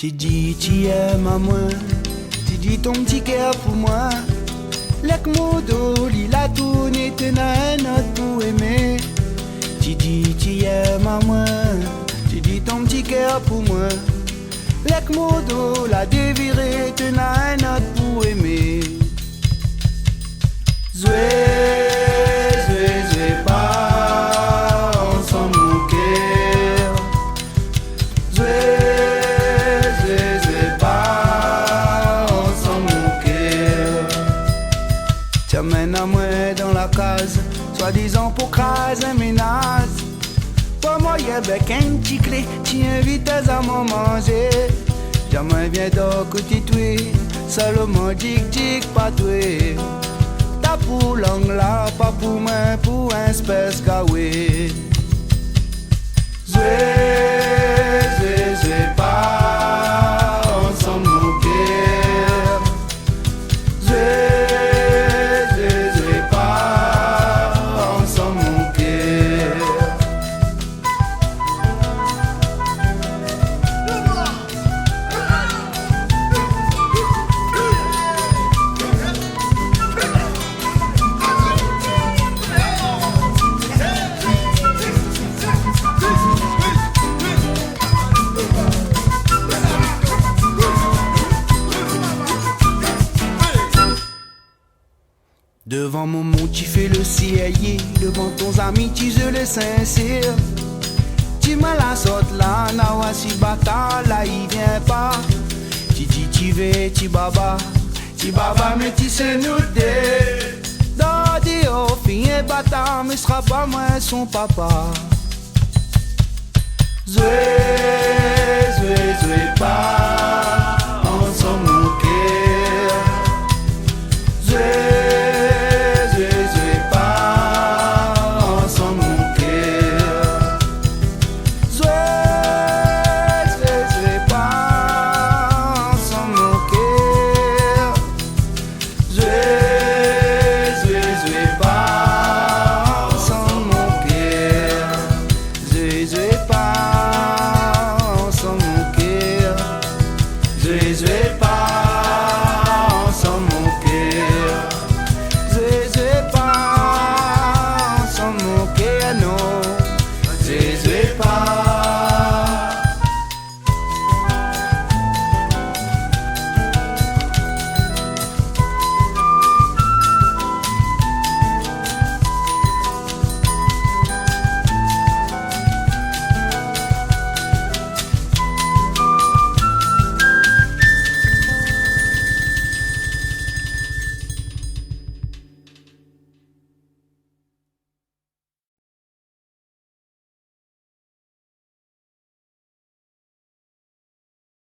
Tu dis tu aimes à moi, tu dis ton petit cœur pour moi. Lek modo, il a tourné, t'en un autre pour aimer. Tu dis tu aimes à moi, tu dis ton petit cœur pour moi. Lek modo, la déviré, t'en un autre pour aimer. Zoué, zoué, zoué, pas ensemble mon cœur. Zoué, zoué, zoué, pas ensemble mon cœur. T'amènes à moi dans la case, soi-disant pour craser un ménage. Pour moi y'a bec un petit clé, tu invites à m'en manger. J'aimerais bien donc côté toi, seulement dig pas toi. Ta pour langue là, pas pour moi, pour un espèce gaoué. Zoué, zoué, zoué, pas ensemble mon cœur. Zoué, zoué, zoué, pas ensemble mon cœur. Devant mon monde tu fais le CIA, devant ton ami tu se le sincère. Tu me la sorte là, nawa si bata, là il vient pas. Tu dis tu veux, tu baba mais tu sais nous deux. Dodi oh, fin bata, mais sera pas moi son papa. Zoué, zoué, zoué pas